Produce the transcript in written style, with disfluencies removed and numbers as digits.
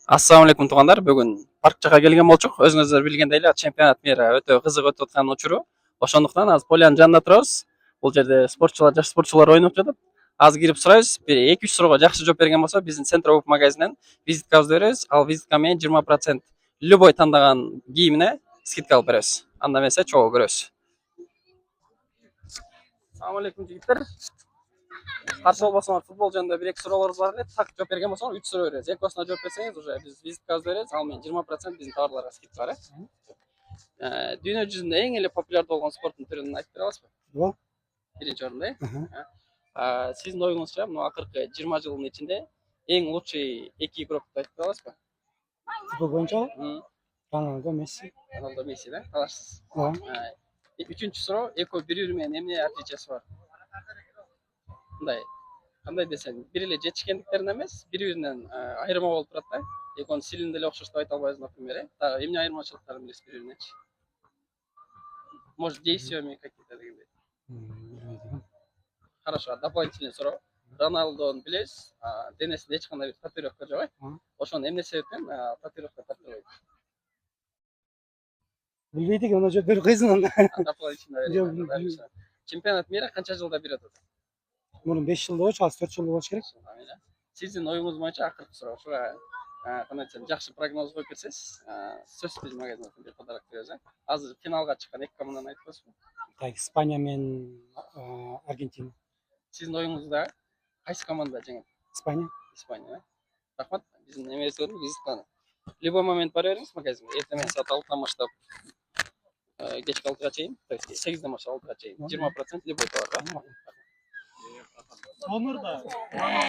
Assalamu alaikum туугандар. Бүгүн парк жака келген болчук. Өзүңүздөр билгендей эле чемпионат мира өтө кызык өтүп аткан учуру. Ошондуктан азыр полянын жанында турабыз. Бул жерде спортчулар, жаш спортчулар ойноп жатат. Азыр кирип сурайбыз. Бир 2-3 суроога жакшы жооп берген болсо, биздин Центр магазининен визиткабызды беребиз. Ал визитка менен 20% любой тандаган кийимине скидка алып беребиз. Анда эмесе чогуу көрөбүз. Assalamu alaikum жигиттер. Каршы болбосоңор футбол жөнүндө 1-2 суроолорубуз бар эле. Так жооп берген болсоңор 3 суроо беребиз. Экосуна жооп берсеңиз, уже биз визиткабызды беребиз. Ал менен 20% биздин товарларга скидка бар, Дүйнө жүзүндө эң эле популярдуу болгон спорттун түрүн айтып бере аласызбы? Футбол. Биринчи орунда, Сиздин оюңузча, мына акыркы 20 жылдын ичинде эң лучший 2 игрокты айтып бере аласызбы? Футбол боюнча Роналдо, Месси. Роналдо, Месси, да? Талашсыз. Ооба. Үчүнчү суроо, экөө бири-бири менен эмне отличиясы бар? Мындай, кандай десем, бир эле жетишкендиктеринен эмес, бири-биринен айырма болуп турат да. Экөөнүн стилин деле окшош деп айта албайбыз, например, Дагы эмне айырмачылыктарын билесиз бири-бириненчи? Может, действиями какие-то дегендей. Хорошо, дополнительный суроо. Роналдону билебиз, денесинде эч кандай татуировка жок, Ошону эмне себептен татуировка тартпайт? Билбейт экен, аны жооп берип койсуң анда. Дополнительно беребиз. Чемпионат мира канча жылда бир өтөт? Мурун 5 жылда болчу, азыр 4 жылда болуш керек. Сиздин оюңуз боюнча акыркы суроо. Ушуга кандай десем, жакшы прогноз коюп берсеңиз, сөзсүз биздин магазинден бир подарок беребиз, Азыр финалга чыккан 2 команданы айтып коесузбу? Так, Испания менен Аргентина. Сиздин оюңузда кайсы команда жеңет? Испания. Испания, Рахмат. Биздин эмебизди визитканы. Любой момент бара бериңиз магазинге. Эртең менен саат 6-тан баштап кечки 6-га чейин, то есть 8-ден баштап 6-га чейин 20% любой товарга. Онурда